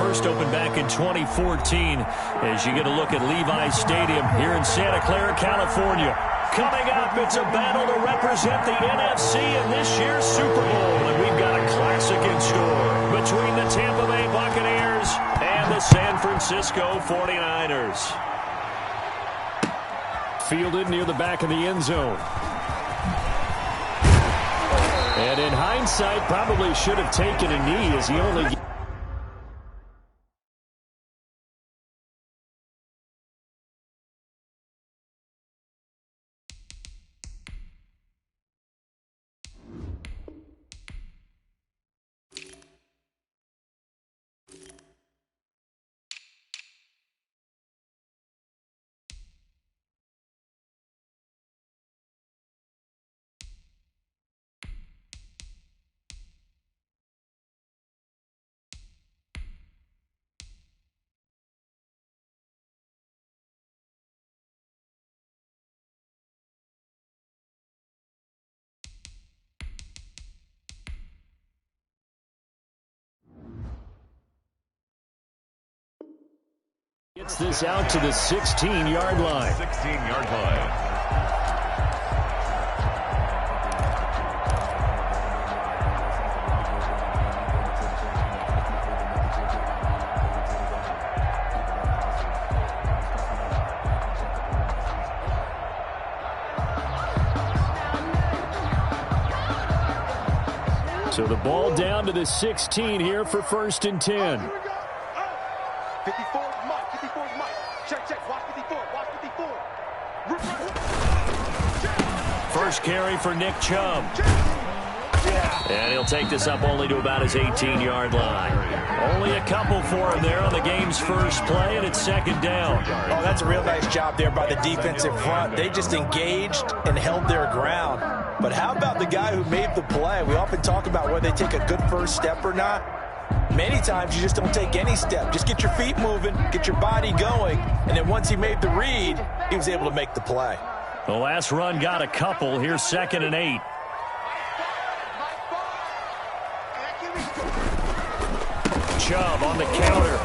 first opened back in 2014 as you get a look at Levi Stadium here in Santa Clara, California. Coming up, it's a battle to represent the NFC in this year's Super Bowl. And we've got a classic in store between the Tampa Bay Buccaneers and the San Francisco 49ers. Fielded near the back of the end zone. And in hindsight, probably should have taken a knee as he only... Gets this out to the 16-yard line. 16-yard line. So the ball down to the 16 here for 1st and 10. 54, Mike. 54 is Mike. Check. Watch 54. Watch 54. First carry for Nick Chubb. And he'll take this up only to about his 18-yard line. Only a couple for him there on the game's first play, and it's 2nd down. Oh, that's a real nice job there by the defensive front. They just engaged and held their ground. But how about the guy who made the play? We often talk about whether they take a good first step or not. Many times you just don't take any step. Just get your feet moving, get your body going, and then once he made the read, he was able to make the play. The last run got a couple. Here's 2nd and 8. Chubb on the counter.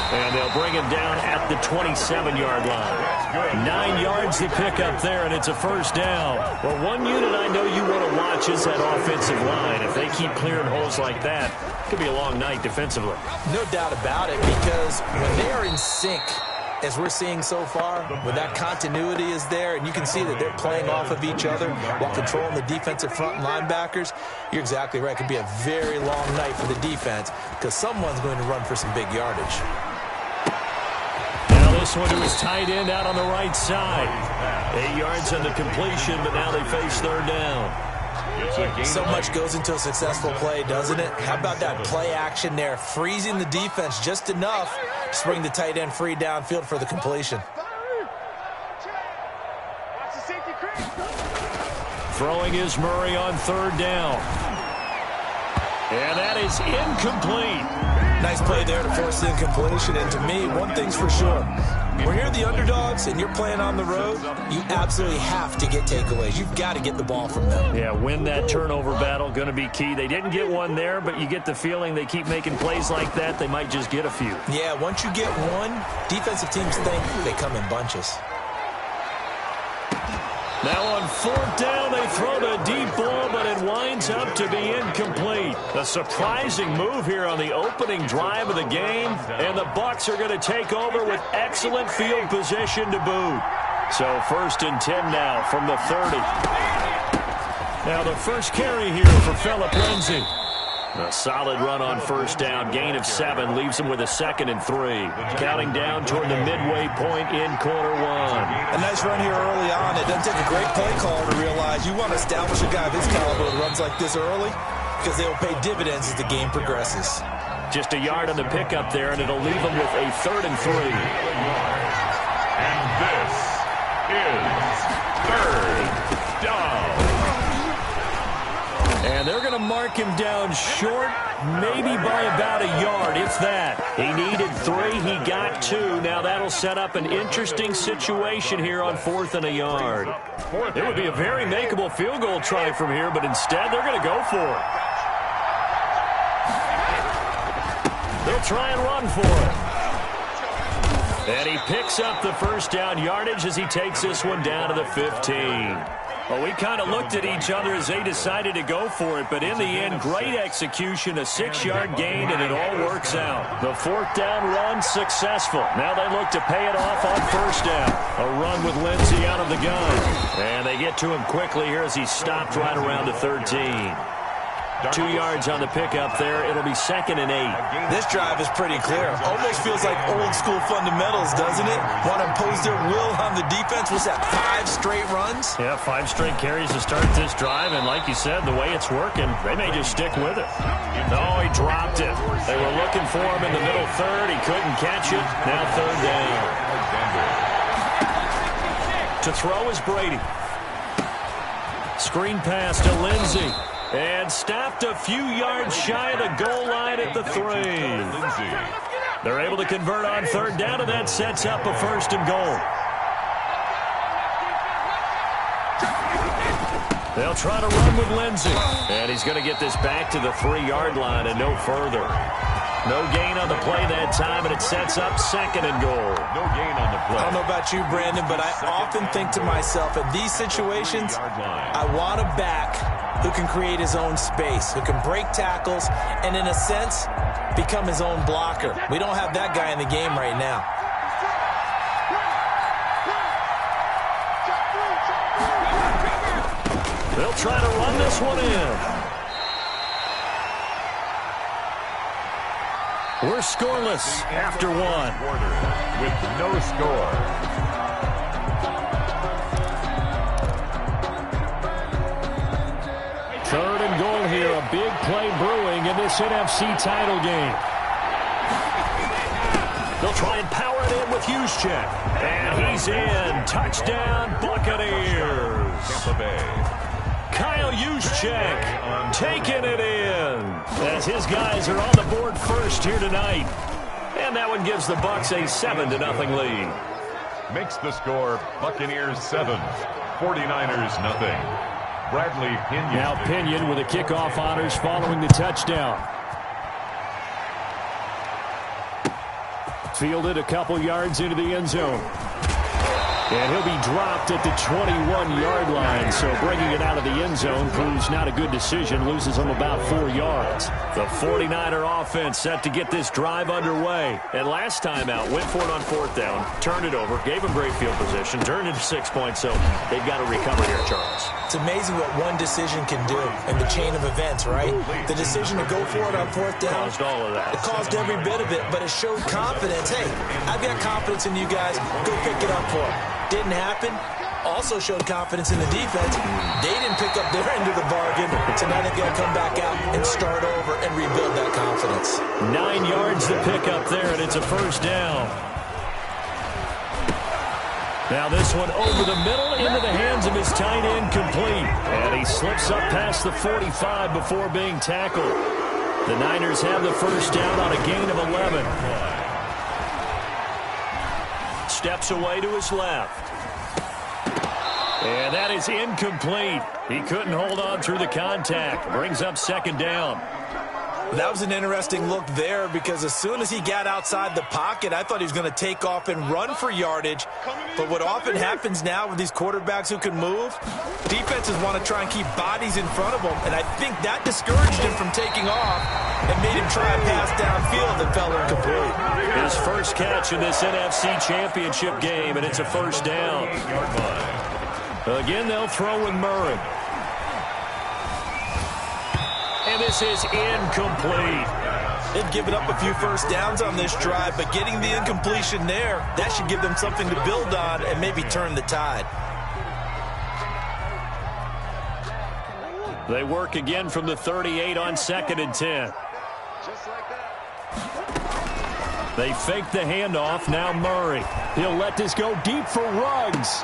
And they'll bring him down at the 27-yard line. 9 yards to pick up there, and it's a 1st down. Well, one unit I know you want to watch is that offensive line. If they keep clearing holes like that, it could be a long night defensively. No doubt about it, because when they are in sync, as we're seeing so far, when that continuity is there, and you can see that they're playing off of each other while controlling the defensive front and linebackers, you're exactly right. It could be a very long night for the defense because someone's going to run for some big yardage. This one to his tight end out on the right side. 8 yards on the completion, but now they face 3rd down. So much goes into a successful play, doesn't it? How about that play action there, freezing the defense just enough to bring the tight end free downfield for the completion. Throwing is Murray on 3rd down. And that is incomplete. Nice play there to force the incompletion. And to me, one thing's for sure. When you're the underdogs and you're playing on the road, you absolutely have to get takeaways. You've got to get the ball from them. Yeah, win that turnover battle, going to be key. They didn't get one there, but you get the feeling they keep making plays like that, they might just get a few. Yeah, once you get one, defensive teams think they come in bunches. Now on 4th down, they throw the deep ball, but it winds up to be incomplete. A surprising move here on the opening drive of the game, and the Bucs are going to take over with excellent field position to boot. So 1st and 10 now from the 30. Now the first carry here for Phillip Lindsay. A solid run on 1st down. Gain of 7 leaves him with a 2nd and 3. Counting down toward the midway point in quarter 1. A nice run here early on. It doesn't take a great play call to realize you want to establish a guy of his caliber that runs like this early because they will pay dividends as the game progresses. Just a yard on the pickup there, and it'll leave him with a 3rd and 3. And this is 3rd down. And they're going to mark him down short, maybe by about a yard, if that. He needed 3, he got 2. Now that'll set up an interesting situation here on 4th and a yard. It would be a very makeable field goal try from here, but instead they're going to go for it. He'll try and run for it. And he picks up the first down yardage as he takes this one down to the 15. Well, we kind of looked at each other as they decided to go for it, but in the end, great execution, a 6-yard gain, and it all works out. The fourth down run successful. Now they look to pay it off on first down. A run with Lindsey out of the gun. And they get to him quickly here as he's stopped right around the 13. 2 yards on the pickup there. It'll be 2nd and 8. This drive is pretty clear. Almost feels like old school fundamentals, doesn't it? Want to impose their will on the defense. What's that, 5 straight runs? Yeah, 5 straight carries to start this drive. And like you said, the way it's working, they may just stick with it. No, he dropped it. They were looking for him in the middle third. He couldn't catch it. Now 3rd down. To throw is Brady. Screen pass to Lindsey. And stopped a few yards shy of the goal line at the 3. They're able to convert on 3rd down, and that sets up a 1st and goal. They'll try to run with Lindsey. And he's going to get this back to the 3-yard line and no further. No gain on the play that time, and it sets up 2nd and goal. No gain on the play. I don't know about you, Brandon, but I often think to myself, in these situations, I want a back who can create his own space, who can break tackles, and in a sense, become his own blocker. We don't have that guy in the game right now. They'll try to run this one in. We're scoreless after 1. With no score. Third and goal here. A big play brewing in this NFC title game. They'll try and power it in with Juszczyk. And he's in. Touchdown, Buccaneers. Tampa Bay. Kyle Juszczyk taking it in as his guys are on the board first here tonight. And that one gives the Bucs a 7-0 lead. Makes the score Buccaneers 7, 49ers nothing. Bradley Pinion. Now Pinion with the kickoff honors following the touchdown. Fielded a couple yards into the end zone. And he'll be dropped at the 21-yard line, so bringing it out of the end zone proves not a good decision, loses him about 4 yards. The 49er offense set to get this drive underway. And last time out, went for it on 4th down, turned it over, gave him great field position, turned into 6 points, so they've got to recover here, Charles. It's amazing what one decision can do in the chain of events, right? The decision to go for it on 4th down. Caused all of that. It caused every bit of it, but it showed confidence. Hey, I've got confidence in you guys. Go pick it up for it. Didn't happen. Also showed confidence in the defense. They didn't pick up their end of the bargain, so now they've got to come back out and start over and rebuild that confidence. 9 yards to pick up there, and it's a 1st down. Now this one over the middle into the hands of his tight end, complete. And he slips up past the 45 before being tackled. The Niners have the 1st down on a gain of 11. Steps away to his left. And that is incomplete. He couldn't hold on through the contact. Brings up 2nd down. That was an interesting look there because as soon as he got outside the pocket, I thought he was going to take off and run for yardage. But what often happens now with these quarterbacks who can move, defenses want to try and keep bodies in front of them. And I think that discouraged him from taking off and made him try a pass downfield that fell incomplete. His first catch in this NFC Championship game, and it's a 1st down. Again, they'll throw with Murray. And this is incomplete. They've given up a few 1st downs on this drive, but getting the incompletion there, that should give them something to build on and maybe turn the tide. They work again from the 38 on 2nd and 10. They fake the handoff. Now Murray. He'll let this go deep for Ruggs.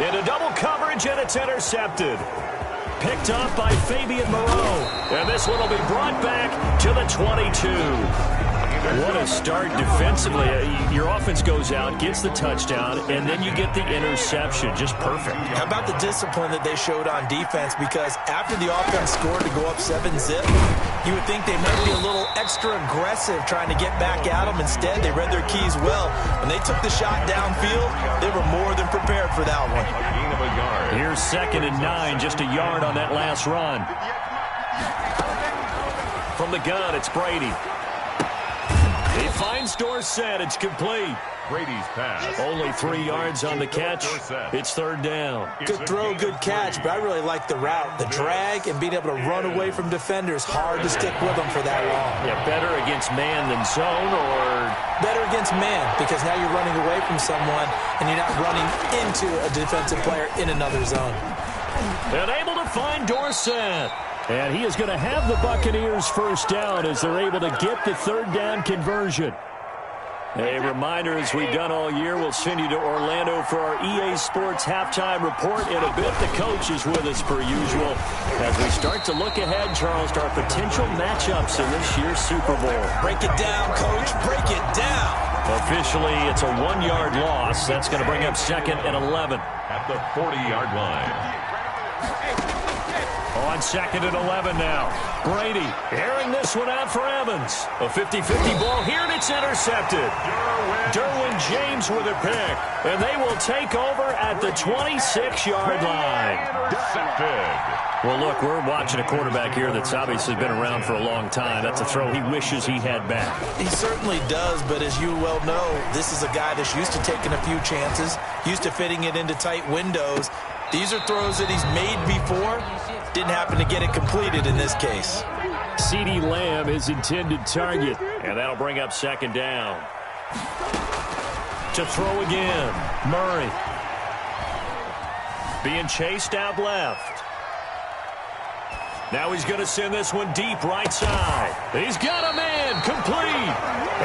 Into double coverage, and it's intercepted. picked up by Fabian Moreau. And this one will be brought back to the 22. What a start defensively. Your offense goes out, gets the touchdown, and then you get the interception. Just perfect. How about the discipline that they showed on defense? Because after the offense scored to go up 7-zip, you would think they might be a little extra aggressive trying to get back at them. Instead, they read their keys well. When they took the shot downfield, they were more than prepared for that one. Here's 2nd and 9, just a yard on that last run. From the gun, it's Brady. He finds Dorsett. It's complete. Brady's pass. Only 3 yards on the catch. It's 3rd down. Good throw, good catch, but I really like the route. The drag and being able to run away from defenders. Hard to stick with them for that long. Yeah, better against man than zone, or? Better against man, because now you're running away from someone and you're not running into a defensive player in another zone. And able to find Dorsett. And he is going to have the Buccaneers first down as they're able to get the 3rd down conversion. A reminder, as we've done all year, we'll send you to Orlando for our EA Sports halftime report in a bit. The coach is with us per usual as we start to look ahead, Charles, to our potential matchups in this year's Super Bowl. Break it down, Coach. Break it down. Officially, it's a 1-yard loss. That's going to bring up 2nd and 11. At the 40-yard line. On 2nd and 11 now. Brady airing this one out for Evans. A 50-50 ball here, and it's intercepted. Derwin James with a pick. And they will take over at the 26-yard line. Intercepted. Well, look, we're watching a quarterback here that's obviously been around for a long time. That's a throw he wishes he had back. He certainly does, but as you well know, this is a guy that's used to taking a few chances, used to fitting it into tight windows. These are throws that he's made before. Didn't happen to get it completed in this case. CeeDee Lamb is intended target, and that'll bring up 2nd down. To throw again, Murray. Being chased out left. Now he's going to send this one deep right side. He's got a man, complete.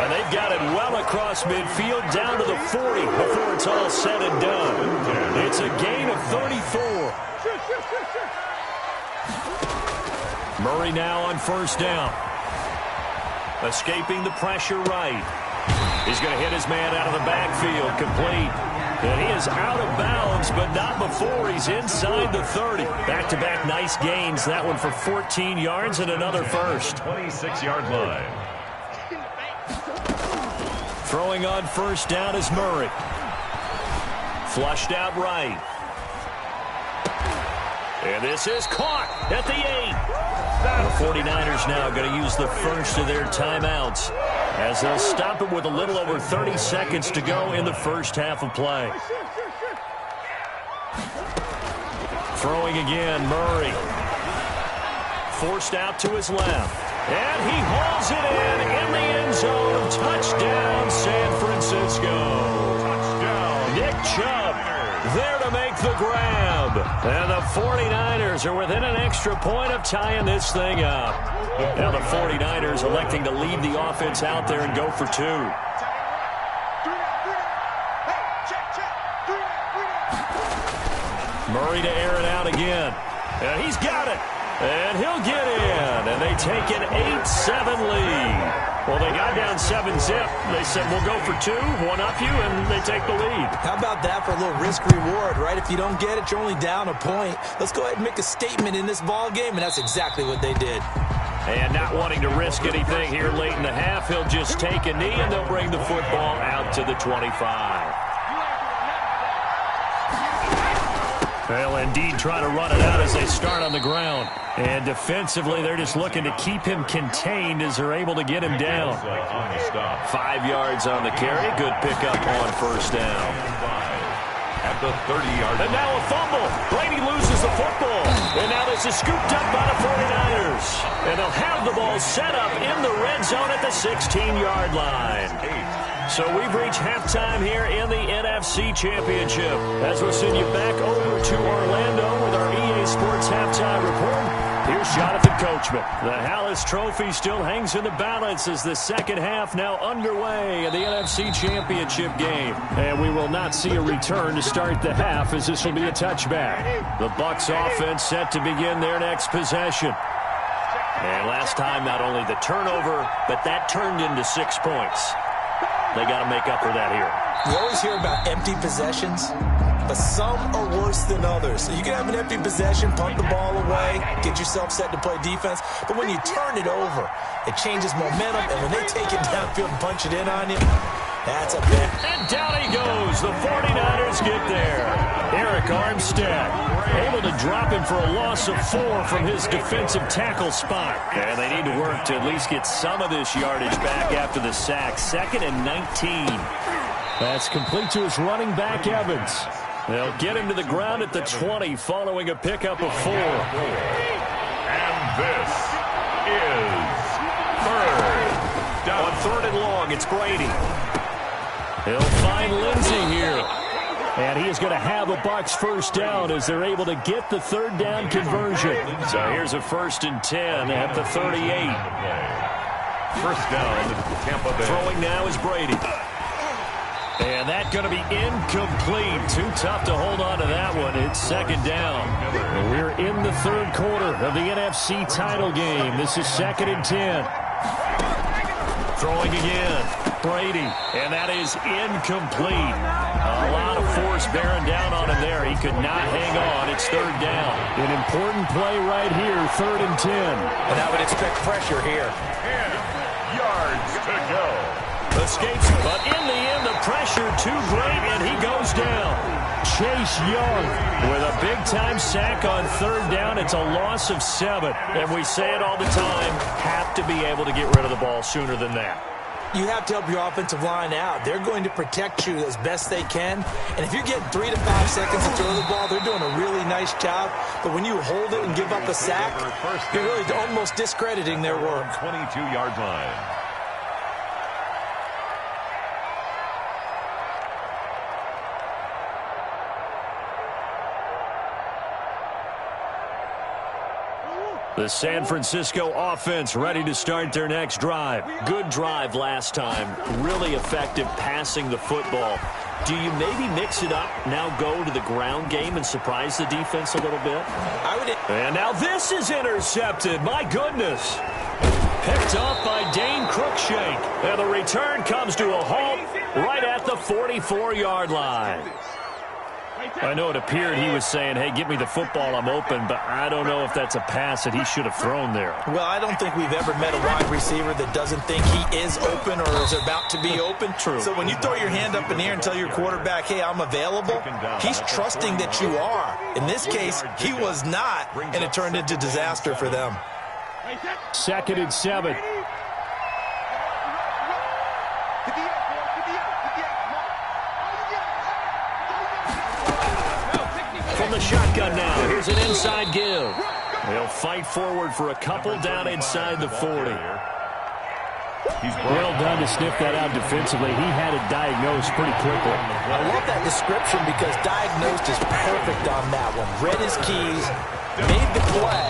And they've got it well across midfield down to the 40 before it's all said and done. It's a gain of 34. Murray now on 1st down. Escaping the pressure right. He's going to hit his man out of the backfield, complete. And he is out of bounds, but not before he's inside the 30. Back-to-back nice gains. That one for 14 yards and another first. 26-yard line. Throwing on 1st down is Murray. Flushed out right. And this is caught at the 8. The 49ers now going to use the first of their timeouts as they'll stop it with a little over 30 seconds to go in the first half of play. Throwing again, Murray. Forced out to his left. And he hauls it in the end zone. Touchdown, San Francisco. Touchdown. Nick Chubb there to make the grab. And the 49ers are within an extra point of tying this thing up. Now the 49ers electing to leave the offense out there and go for 2. Murray to air it out again. And he's got it. And he'll get in. And they take an 8-7 lead. Well, they got down 7-zip. They said, we'll go for 2, one up you, and they take the lead. How about that for a little risk-reward, right? If you don't get it, you're only down a point. Let's go ahead and make a statement in this ball game, and that's exactly what they did. And not wanting to risk anything here late in the half, he'll just take a knee, and they'll bring the football out to the 25. They'll indeed try to run it out as they start on the ground. And defensively, they're just looking to keep him contained as they're able to get him down. 5 yards on the carry. Good pickup on 1st down. At the 30-yard line. And now a fumble. Brady loses the football. And now this is scooped up by the 49ers. And they'll have the ball set up in the red zone at the 16-yard line. So we've reached halftime here in the NFC Championship. As we'll send you back over to Orlando with our EA Sports halftime report. Here's Jonathan Coachman. The Hallis Trophy still hangs in the balance as the second half now underway in the NFC Championship game. And we will not see a return to start the half as this will be a touchback. The Bucs offense set to begin their next possession. And last time, not only the turnover, but that turned into 6 points. They got to make up for that here. You always hear about empty possessions, but some are worse than others. So you can have an empty possession, punt the ball away, get yourself set to play defense. But when you turn it over, it changes momentum. And when they take it downfield and punch it in on you, that's a bad. And down he goes. The 49ers get there. Eric Armstead able to drop him for a loss of 4 from his defensive tackle spot. And they need to work to at least get some of this yardage back after the sack. 2nd and 19. That's complete to his running back, Evans. They'll get him to the ground at the 20 following a pickup of 4. And this is third down. On 3rd and long, it's Brady. He'll find Lindsey here. And he is going to have a Bucs first down as they're able to get the 3rd down conversion. So here's a 1st and 10 at the 38. First down, Tampa Bay. Throwing now is Brady. And that's going to be incomplete. Too tough to hold on to that one. It's 2nd down. And we're in the 3rd quarter of the NFC title game. This is 2nd and 10. Throwing again. Brady. And that is incomplete. A lot of force bearing down on him there. He could not hang on. It's 3rd down. An important play right here. 3rd and 10. And I would expect pressure here. 10 yards to go. Escapes, but in the end, the pressure too great, and he goes down. Chase Young with a big-time sack on 3rd down. It's a loss of 7, and we say it all the time, have to be able to get rid of the ball sooner than that. You have to help your offensive line out. They're going to protect you as best they can. And if you're getting 3 to 5 seconds to throw the ball, they're doing a really nice job. But when you hold it and give up a sack, you're really almost discrediting their work. 22-yard line. The San Francisco offense ready to start their next drive. Good drive last time. Really effective passing the football. Do you maybe mix it up, now go to the ground game and surprise the defense a little bit? And now this is intercepted. My goodness. Picked off by Dane Cruikshank. And the return comes to a halt right at the 44-yard line. I know it appeared he was saying, hey, give me the football, I'm open, but I don't know if that's a pass that he should have thrown there. Well, I don't think we've ever met a wide receiver that doesn't think he is open or is about to be open. True. So when you throw your hand up in the air and tell your quarterback, hey, I'm available, he's trusting that you are. In this case, he was not, and it turned into disaster for them. 2nd and 7. From the shotgun now, here's an inside give. They'll fight forward for a couple down inside the 40. He's well done to sniff that out defensively. He had it diagnosed pretty quickly. I love that description because diagnosed is perfect on that one. Read his keys, made the play,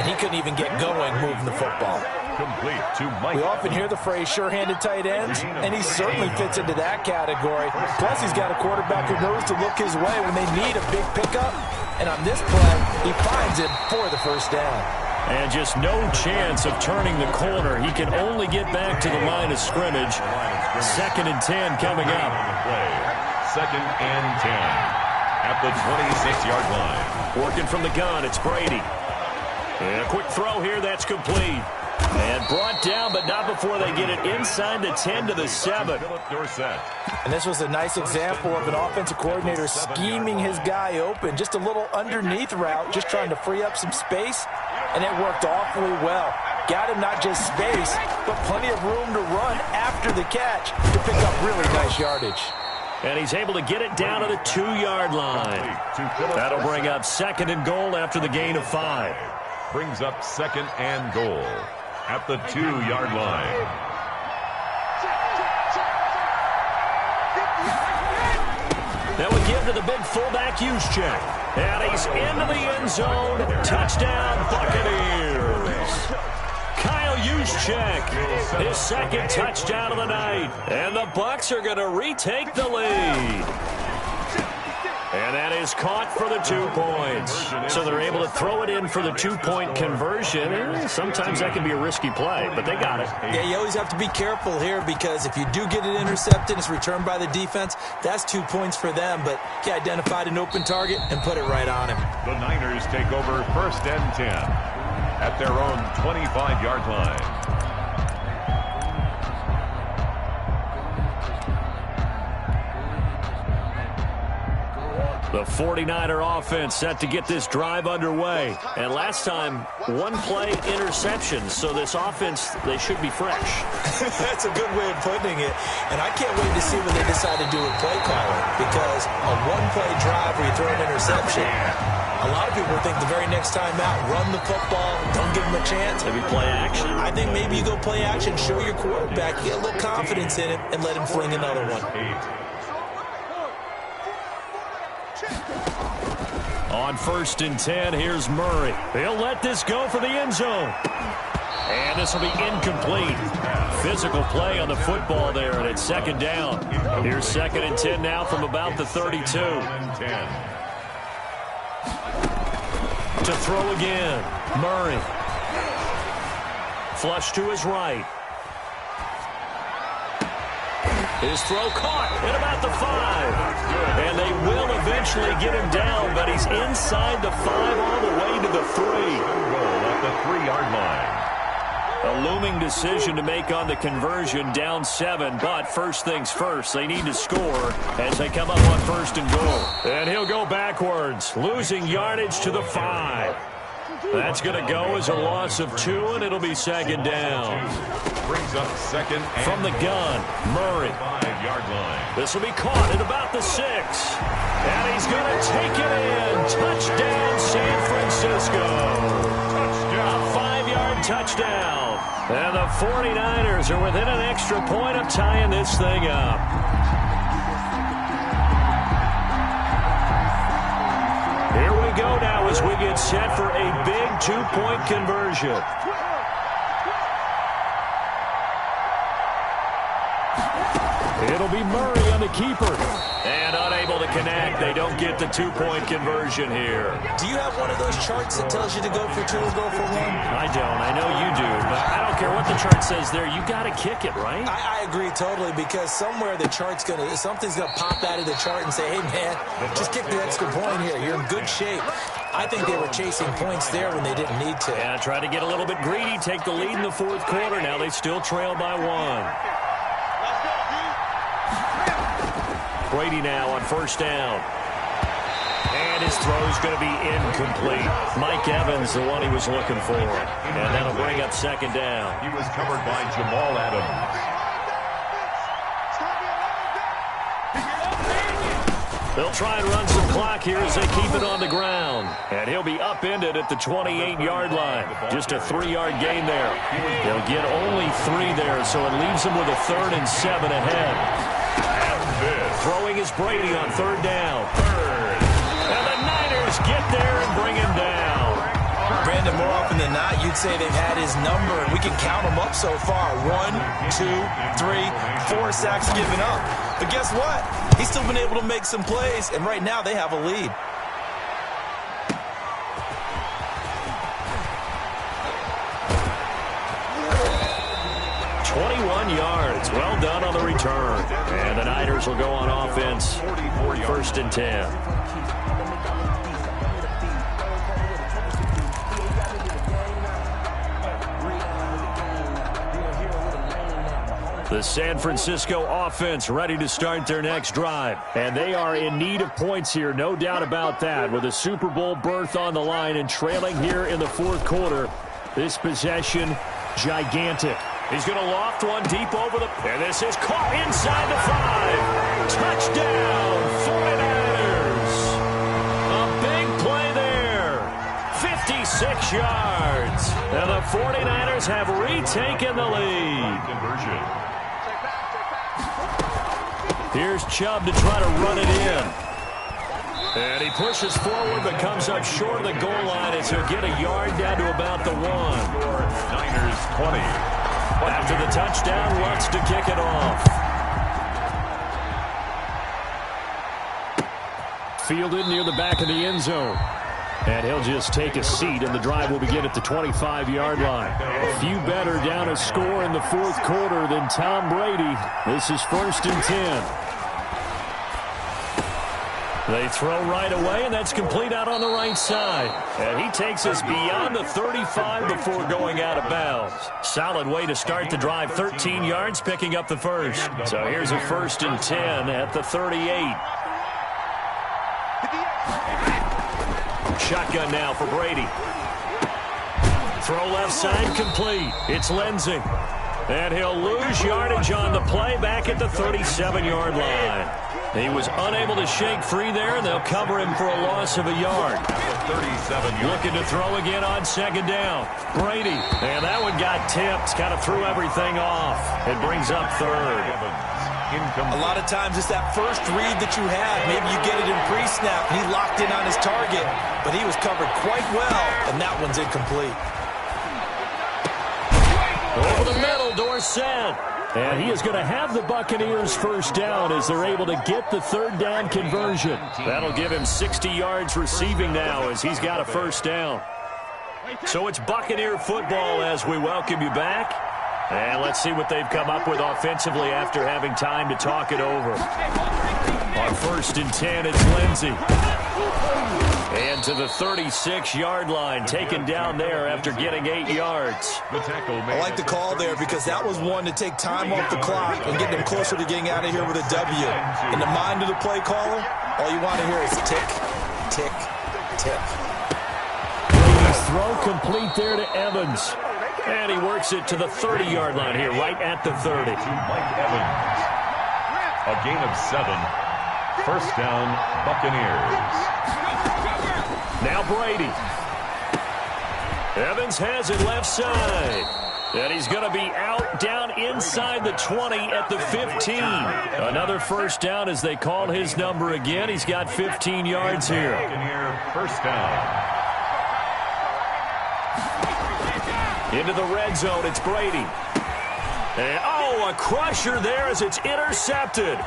and he couldn't even get going moving the football. complete to Mike. We often hear the phrase sure-handed tight ends, and he certainly fits into that category. Plus, he's got a quarterback who knows to look his way when they need a big pickup. And on this play, he finds it for the first down. And just no chance of turning the corner. He can only get back to the line of scrimmage. 2nd and 10 coming up. 2nd and 10 at the 26-yard line. Working from the gun, it's Brady. And a quick throw here, that's complete. And brought down, but not before they get it inside the 10 to the 7. And this was a nice example of an offensive coordinator scheming his guy open. Just a little underneath route, just trying to free up some space. And it worked awfully well. Got him not just space, but plenty of room to run after the catch to pick up really nice yardage. And he's able to get it down to the 2-yard line. That'll bring up 2nd and goal after the gain of 5. Brings up 2nd and goal at the 2-yard line. Then we give to the big fullback use check. And he's into the end zone. Touchdown, Buccaneers. Kyle Juszczyk, his second touchdown of the night. And the Bucs are going to retake the lead. And that is caught for the 2 points. So they're able to throw it in for the 2-point conversion. And sometimes that can be a risky play, but they got it. Yeah, you always have to be careful here because if you do get it intercepted, it's returned by the defense, that's 2 points for them. But he identified an open target and put it right on him. The Niners take over 1st and 10 at their own 25-yard line. The 49er offense set to get this drive underway. And last time, one play interception. So this offense, they should be fresh. That's a good way of putting it. And I can't wait to see what they decide to do with play calling. Because a one-play drive where you throw an interception, a lot of people think the very next time out, run the football, don't give them a chance. Maybe play action. I think maybe you go play action, show your quarterback, get a little confidence in him, and let him fling another one. On 1st and 10, here's Murray. He'll let this go for the end zone. And this will be incomplete. Physical play on the football there, and it's 2nd down. Here's 2nd and 10 now from about the 32. To throw again, Murray. Flush to his right. His throw caught at about the 5. And they will eventually get him down, but he's inside the 5 all the way to the 3. Goal at the 3-yard line. A looming decision to make on the conversion, down 7. But first things first, they need to score as they come up on 1st and goal. And he'll go backwards, losing yardage to the 5. That's going to go as a loss of 2, and it'll be 2nd down. Brings up 2nd and from the gun, Murray. 5-yard line. This will be caught at about the 6. And he's going to take it in. Touchdown, San Francisco. Touchdown. A 5-yard touchdown. And the 49ers are within an extra point of tying this thing up. Here we go now as we get set for a big 2-point conversion. It'll be Murray on the keeper. And unable to connect. They don't get the 2-point conversion here. Do you have one of those charts that tells you to go for 2 or go for 1? I don't. I know you do. But I don't care what the chart says there. You got to kick it, right? I agree totally because somewhere the chart's something's going to pop out of the chart and say, hey, man, just kick the extra point here. You're in good shape. I think they were chasing points there when they didn't need to. Yeah, try to get a little bit greedy, take the lead in the 4th quarter. Now they still trail by 1. Brady now on 1st down. And his throw's going to be incomplete. Mike Evans, the one he was looking for. And that'll bring up 2nd down. He was covered by Jamal Adams. They'll try and run some clock here as they keep it on the ground. And he'll be upended at the 28-yard line. Just a 3-yard gain there. They'll get only 3 there, so it leaves them with a 3rd and 7 ahead. Throwing is Brady on 3rd down. And the Niners get there and bring him down. Brandon, more often than not, you'd say they've had his number, and we can count them up so far. 1, 2, 3, 4 sacks given up. But guess what? He's still been able to make some plays, and right now they have a lead. Yards. Well done on the return. And the Niners will go on offense. 1st and 10. The San Francisco offense ready to start their next drive. And they are in need of points here, no doubt about that. With a Super Bowl berth on the line and trailing here in the 4th quarter. This possession, gigantic. He's going to loft one deep over the... And this is caught inside the 5. Touchdown, 49ers. A big play there. 56 yards. And the 49ers have retaken the lead. Here's Chubb to try to run it in. And he pushes forward but comes up short of the goal line as he'll get a yard down to about the 1. Niners 20. After the touchdown, wants to kick it off. Fielded near the back of the end zone. And he'll just take a seat, and the drive will begin at the 25-yard line. A few better down a score in the fourth quarter than Tom Brady. This is 1st and 10. They throw right away, and that's complete out on the right side. And he takes us beyond the 35 before going out of bounds. Solid way to start the drive. 13 yards, picking up the first. So here's a 1st and 10 at the 38. Shotgun now for Brady. Throw left side, complete. It's Lindsay. And he'll lose yardage on the play back at the 37-yard line. He was unable to shake free there, and they'll cover him for a loss of a yard. 37 Looking to throw again on 2nd down. Brady. And that one got tipped. Kind of threw everything off. It brings up 3rd. A lot of times it's that first read that you have. Maybe you get it in pre-snap. He locked in on his target, but he was covered quite well, and that one's incomplete. Over the middle, Dorsett. And he is going to have the Buccaneers first down as they're able to get the 3rd down conversion. That'll give him 60 yards receiving now as he's got a first down. So it's Buccaneer football as we welcome you back. And let's see what they've come up with offensively after having time to talk it over. On 1st and 10, it's Lindsay. And to the 36-yard line, taken down there after getting 8 yards. I like the call there because that was one to take time off the clock and get them closer to getting out of here with a W. In the mind of the play caller, all you want to hear is tick, tick, tick. Brady's throw complete there to Evans. And he works it to the 30-yard line here, right at the 30. Mike Evans. A gain of 7. First down, Buccaneers. Now Brady. Evans has it left side. And he's going to be out down inside the 20 at the 15. Another first down as they call his number again. He's got 15 yards here. Buccaneer first down. Into the red zone, it's Brady. And, oh, a crusher there as it's intercepted.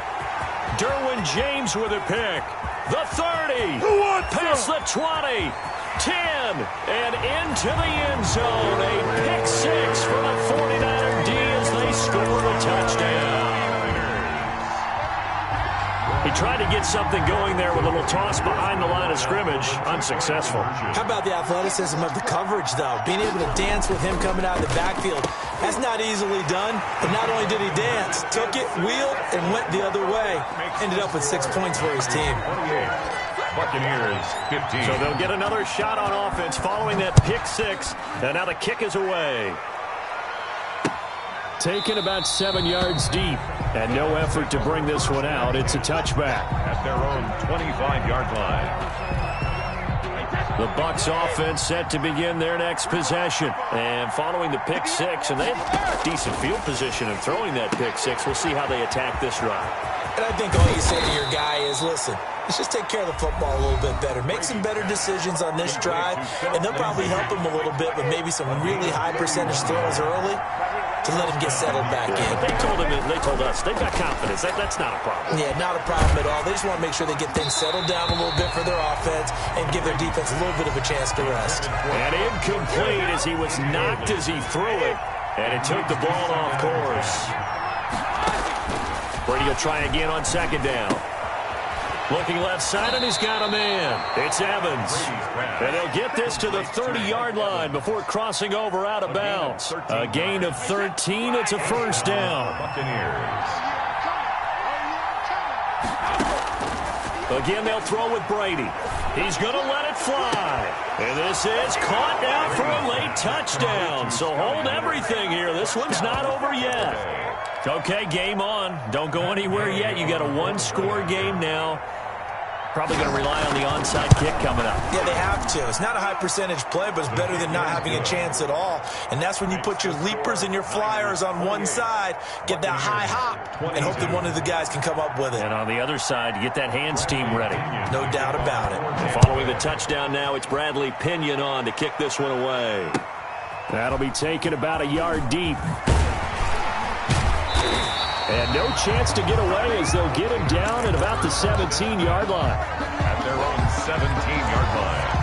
Derwin James with a pick. The 30. Past the 20. 10. And into the end zone. A pick 6 for the 49er D as they score a touchdown. He tried to get something going there with a little toss behind the line of scrimmage. Unsuccessful. How about the athleticism of the coverage, though? Being able to dance with him coming out of the backfield. That's not easily done. But not only did he dance, took it, wheeled, and went the other way. Ended up with 6 points for his team. Buccaneers 15. So they'll get another shot on offense following that pick 6. And now the kick is away. Taken about 7 yards deep. And no effort to bring this one out. It's a touchback. At their own 25-yard line. The Bucs offense set to begin their next possession. And following the pick 6, and they have decent field position in throwing that pick 6. We'll see how they attack this drive. And I think all you say to your guy is, listen, let's just take care of the football a little bit better. Make some better decisions on this drive, and they'll probably help him a little bit with maybe some really high percentage throws early to let him get settled back in. But they told us they've got confidence. That's not a problem. Yeah, not a problem at all. They just want to make sure they get things settled down a little bit for their offense and give their defense a little bit of a chance to rest. And incomplete as he was knocked as he threw it, and it took the ball off course. Brady will try again on 2nd down. Looking left side, and he's got a man. It's Evans. And they'll get this to the 30-yard line before crossing over out of bounds. A gain of 13. It's a first down. Again, they'll throw with Brady. He's going to let it fly. And this is caught now for a late touchdown. So hold everything here. This one's not over yet. Okay, game on. Don't go anywhere yet. You got a one-score game now. Probably going to rely on the onside kick coming up. Yeah, they have to. It's not a high percentage play, but it's better than not having a chance at all. And that's when you put your leapers and your flyers on one side, get that high hop, and hope that one of the guys can come up with it. And on the other side, you get that hands team ready. No doubt about it. Following the touchdown now, it's Bradley Pinion on to kick this one away. That'll be taken about a yard deep. And no chance to get away as they'll get him down at about the 17-yard line. At their own 17-yard line.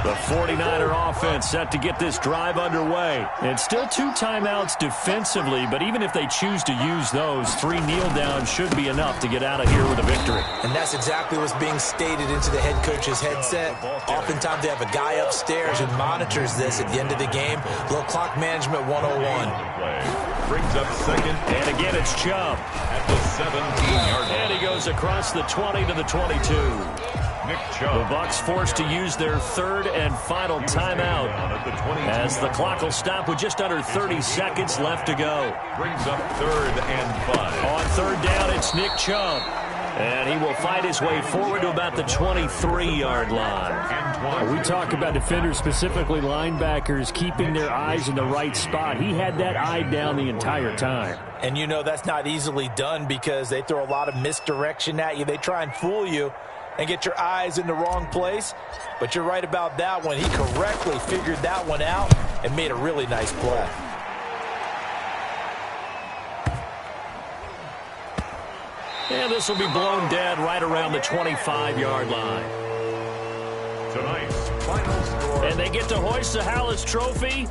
The 49er offense set to get this drive underway. And still 2 timeouts defensively, but even if they choose to use those, 3 kneel downs should be enough to get out of here with a victory. And that's exactly what's being stated into the head coach's headset. Oftentimes they have a guy upstairs who monitors this at the end of the game. Little clock management 101. Brings up second. And again, it's Chubb. At the 17-yard line. And he goes across the 20 to the 22. Nick Chubb. The Bucs forced to use their third and final timeout as the clock will stop with just under 30 seconds left to go. Brings up 3rd and 5. On 3rd down, it's Nick Chubb. And he will fight his way forward to about the 23-yard line. We talk about defenders, specifically linebackers, keeping their eyes in the right spot. He had that eye down the entire time. And you know that's not easily done because they throw a lot of misdirection at you. They try and fool you and get your eyes in the wrong place. But you're right about that one. He correctly figured that one out and made a really nice play. And this will be blown dead right around the 25-yard line. Tonight's final score. And they get to hoist the Hallis Trophy